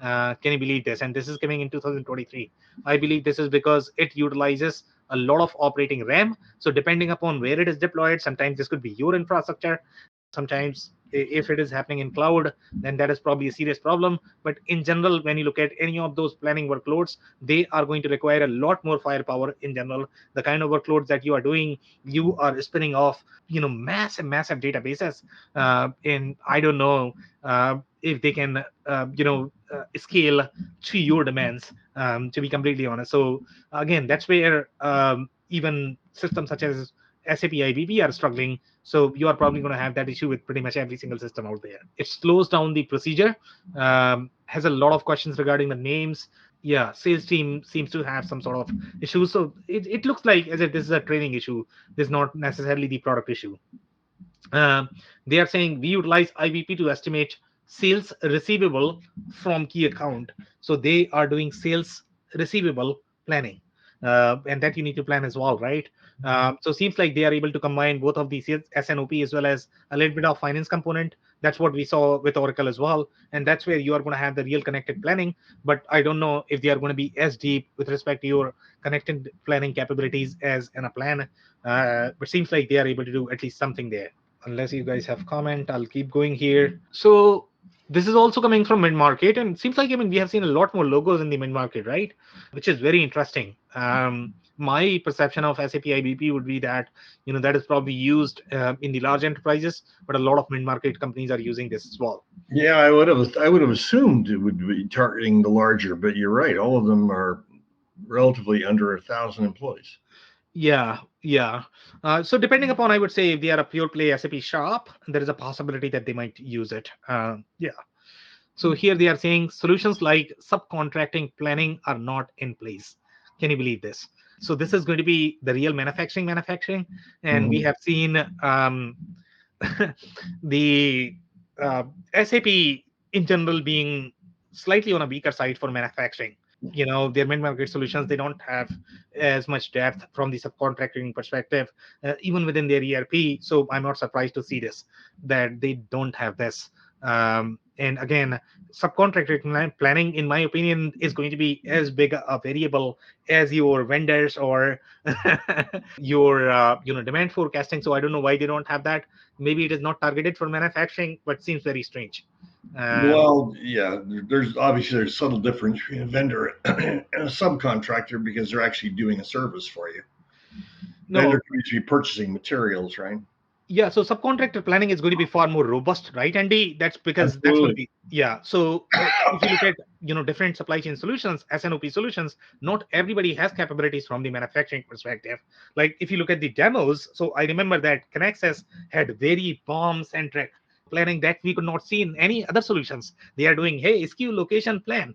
Can you believe this? And this is coming in 2023. I believe this is because it utilizes a lot of operating RAM. So depending upon where it is deployed, sometimes this could be your infrastructure. Sometimes if it is happening in cloud, then that is probably a serious problem. But in general, when you look at any of those planning workloads, they are going to require a lot more firepower in general. The kind of workloads that you are doing, you are spinning off massive databases, and I don't know if they can scale to your demands, to be completely honest. So again, that's where even systems such as SAP IBP are struggling. So you are probably going to have that issue with pretty much every single system out there. It slows down the procedure, has a lot of questions regarding the names. Yeah, sales team seems to have some sort of issues. So it looks like as if this is a training issue. This is not necessarily the product issue. They are saying we utilize IBP to estimate sales receivable from key account. So they are doing sales receivable planning, and that you need to plan as well, right? So seems like they are able to combine both of these S&OP as well as a little bit of finance component. That's what we saw with Oracle as well, and that's where you are going to have the real connected planning. But I don't know if they are going to be as deep with respect to your connected planning capabilities as in a plan. But seems like they are able to do at least something there. Unless you guys have comment, I'll keep going here. So this is also coming from mid-market, and it seems like, we have seen a lot more logos in the mid-market, right? Which is very interesting. My perception of SAP IBP would be that that is probably used in the large enterprises, but a lot of mid-market companies are using this as well. Yeah, I would have assumed it would be targeting the larger, but you're right. All of them are relatively under 1,000 employees. Yeah. So depending upon, I would say, if they are a pure play SAP shop, there is a possibility that they might use it. Yeah. So here they are saying solutions like subcontracting planning are not in place. Can you believe this? So this is going to be the real manufacturing, and we have seen the SAP in general being slightly on a weaker side for manufacturing. Their mid-market solutions, they don't have as much depth from the subcontracting perspective, even within their ERP. So I'm not surprised to see this, that they don't have this. And again, subcontracting planning, in my opinion, is going to be as big a variable as your vendors or your demand forecasting. So I don't know why they don't have that. Maybe it is not targeted for manufacturing, but seems very strange. Well, yeah, there's a subtle difference between a vendor and a subcontractor, because they're actually doing a service for you. No, vendor could be purchasing materials, right? Yeah, so subcontractor planning is going to be far more robust, right, Andy? That's because Absolutely. That's what we, yeah. So if you look at different supply chain solutions, S&OP solutions, not everybody has capabilities from the manufacturing perspective. Like if you look at the demos, so I remember that Connexus had very BOM-centric planning that we could not see in any other solutions. They are doing, hey, SKU location plan.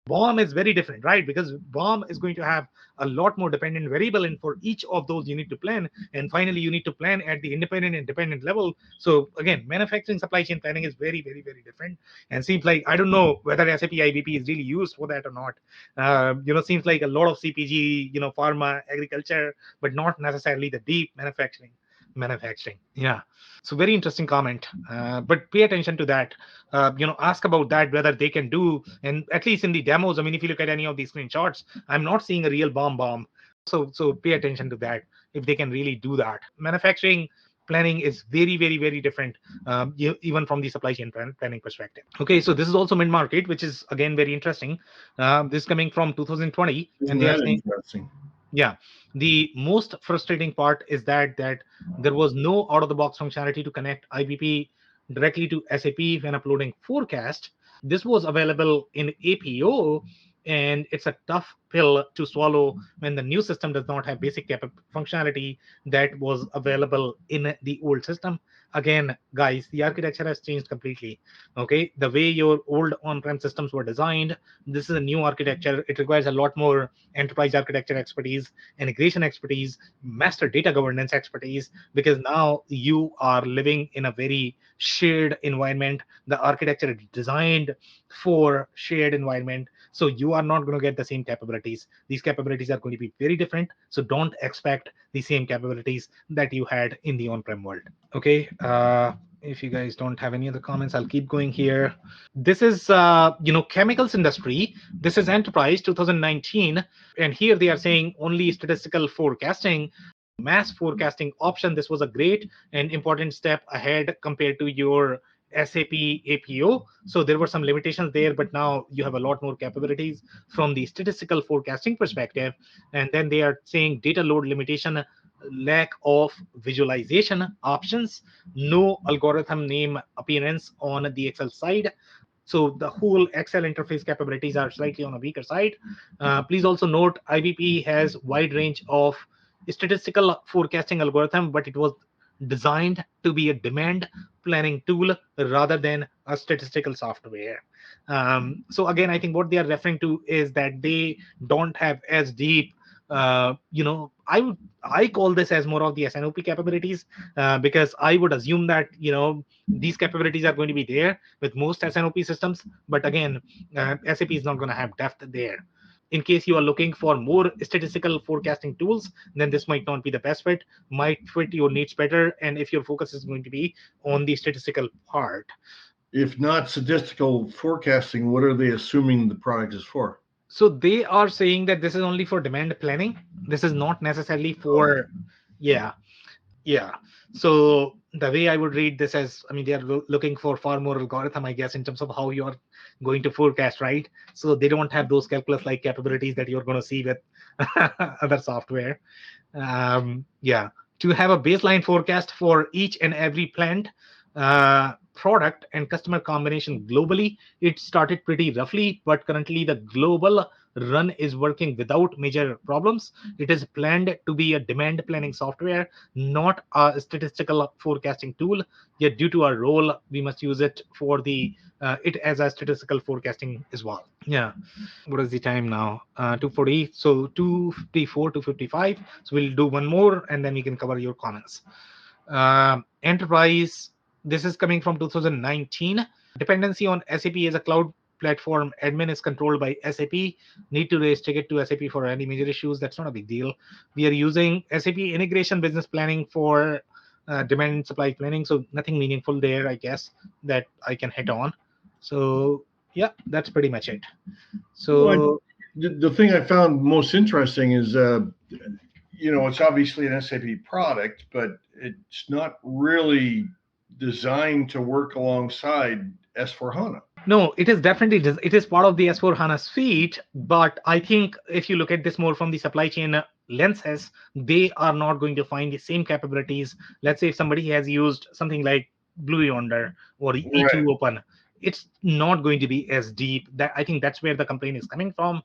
BOM is very different, right? Because BOM is going to have a lot more dependent variable, and for each of those you need to plan. And finally, you need to plan at the independent and dependent level. So again, manufacturing supply chain planning is very, very, very different. And seems like, I don't know whether SAP IBP is really used for that or not. Seems like a lot of CPG, pharma, agriculture, but not necessarily the deep manufacturing. manufacturing. Yeah. So very interesting comment. But pay attention to that. Ask about that whether they can do, and at least in the demos. I mean, if you look at any of these screenshots, I'm not seeing a real bomb. So pay attention to that if they can really do that. Manufacturing planning is very, very, very different, even from the supply chain planning perspective. Okay, so this is also mid market, which is again very interesting. This is coming from 2020, Isn't and they are that saying, interesting? yeah, the most frustrating part is that there was no out of the box functionality to connect IBP directly to SAP when uploading forecast. This was available in APO, and it's a tough pill to swallow when the new system does not have basic functionality that was available in the old system. Again, guys, the architecture has changed completely. Okay, the way your old on-prem systems were designed, this is a new architecture. It requires a lot more enterprise architecture expertise, integration expertise, master data governance expertise, because now you are living in a very shared environment. The architecture is designed for shared environment, so you are not going to get the same capabilities. These capabilities are going to be very different, so don't expect the same capabilities that you had in the on-prem world. Okay, if you guys don't have any other comments, I'll keep going here. This is chemicals industry. This is enterprise 2019, and here they are saying only statistical forecasting, mass forecasting option. This was a great and important step ahead compared to your SAP APO. So there were some limitations there, but now you have a lot more capabilities from the statistical forecasting perspective. And then they are saying data load limitation, lack of visualization options, no algorithm name appearance on the Excel side. So the whole Excel interface capabilities are slightly on a weaker side. Please also note IBP has wide range of statistical forecasting algorithm, but it was designed to be a demand planning tool rather than a statistical software. So again, I think what they are referring to is that they don't have as deep, I call this as more of the S&OP capabilities, because I would assume that these capabilities are going to be there with most S&OP systems, but again, SAP is not going to have depth there. In case you are looking for more statistical forecasting tools, then this might not be the best fit, might fit your needs better, and if your focus is going to be on the statistical part. If not statistical forecasting, what are they assuming the product is for? So they are saying that this is only for demand planning. This is not necessarily for, yeah. So the way I would read this as, I mean, they are looking for far more algorithm, I guess, in terms of how you are going to forecast, right? So they don't have those calculus-like capabilities that you're going to see with other software. Yeah, to have a baseline forecast for each and every plant, product and customer combination globally, it started pretty roughly, but currently the global run is working without major problems. It is planned to be a demand planning software, not a statistical forecasting tool. Yet due to our role, we must use it for the it as a statistical forecasting as well. Yeah. What is the time now? 2:40. So 2:54 to 55. So we'll do one more and then we can cover your comments. Enterprise, this is coming from 2019. Dependency on SAP as a cloud platform admin is controlled by SAP. Need to raise ticket to SAP for any major issues. That's not a big deal. We are using SAP integration business planning for demand and supply planning. So nothing meaningful there, I guess, that I can hit on. So yeah, that's pretty much it. So the thing I found most interesting is, it's obviously an SAP product, but it's not really designed to work alongside S/4HANA. no, it is definitely, it is part of the S/4HANA suite, but I think if you look at this more from the supply chain lenses, they are not going to find the same capabilities. Let's say if somebody has used something like Blue Yonder or E2 Open, it's not going to be as deep. That I think that's where the complaint is coming from.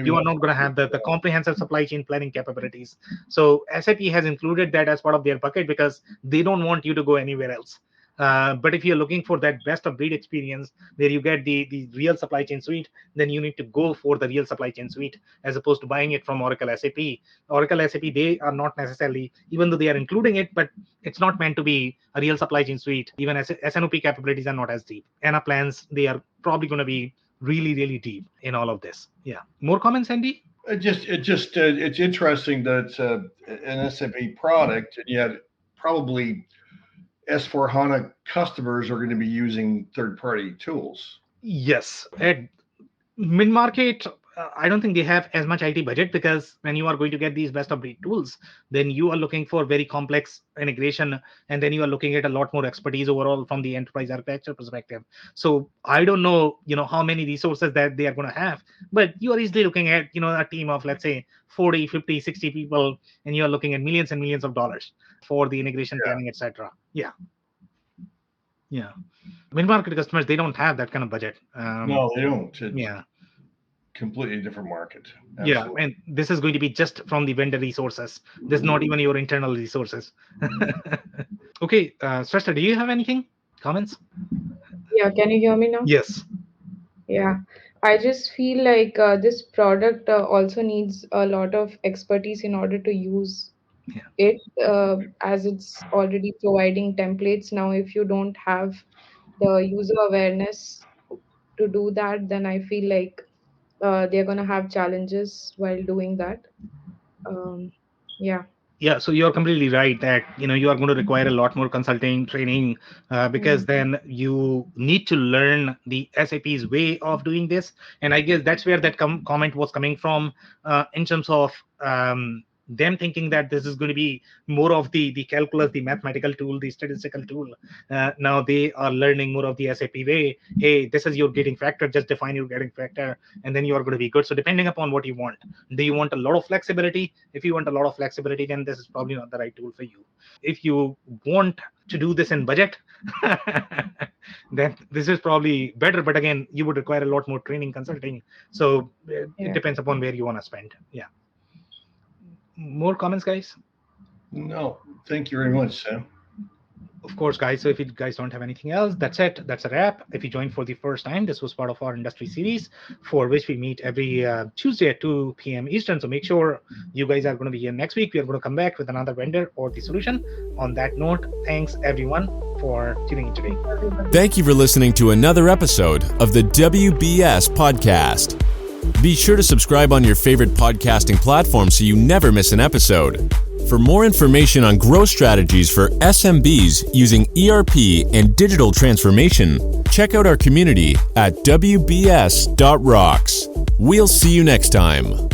You are not going to have the comprehensive supply chain planning capabilities. So SAP has included that as part of their bucket because they don't want you to go anywhere else. But if you're looking for that best of breed experience where you get the real supply chain suite, then you need to go for the real supply chain suite as opposed to buying it from Oracle SAP. Oracle SAP, they are not necessarily, even though they are including it, but it's not meant to be a real supply chain suite. Even S&OP capabilities are not as deep. ANA plans, they are probably going to be really, really deep in all of this. Yeah. More comments, Andy? It's interesting that it's an SAP product, and yet probably S/4HANA customers are going to be using third-party tools. Yes, at mid-market, I don't think they have as much IT budget, because when you are going to get these best of breed tools, then you are looking for very complex integration, and then you are looking at a lot more expertise overall from the enterprise architecture perspective. So I don't know, how many resources that they are going to have, but you are easily looking at, a team of, let's say, 40, 50, 60 people, and you are looking at millions and millions of dollars for the integration planning, etc. Yeah. Mid-market customers, they don't have that kind of budget. No, they don't. It's Yeah. completely different market. Yeah, Absolutely. and this is going to be just from the vendor resources. This is not even your internal resources. Okay, Srestha, do you have anything? Comments? Yeah, can you hear me now? Yes. Yeah, I just feel like this product also needs a lot of expertise in order to use Yeah. it, as it's already providing templates. Now, if you don't have the user awareness to do that, then I feel like they're going to have challenges while doing that. Um, yeah. Yeah, so you're completely right that you are going to require a lot more consulting training, because Mm. then you need to learn the SAP's way of doing this. And I guess that's where that comment was coming from, in terms of them thinking that this is going to be more of the calculus, the mathematical tool, the statistical tool. Now they are learning more of the SAP way. Hey, this is your gating factor, just define your gating factor, and then you are going to be good. So depending upon what you want, do you want a lot of flexibility? If you want a lot of flexibility, then this is probably not the right tool for you. If you want to do this in budget, then this is probably better. But again, you would require a lot more training, consulting. So it Yeah. depends upon where you want to spend. Yeah. More comments, guys? No, thank you very much, Sam. Of course, guys. So if you guys don't have anything else, that's it. That's a wrap. If you joined for the first time, this was part of our industry series, for which we meet every Tuesday at 2 p.m. Eastern. So make sure you guys are going to be here next week. We are going to come back with another vendor or the solution. On that note, thanks everyone for tuning in today. Thank you for listening to another episode of the WBS Podcast. Be sure to subscribe on your favorite podcasting platform so you never miss an episode. For more information on growth strategies for SMBs using ERP and digital transformation, check out our community at WBS.rocks. We'll see you next time.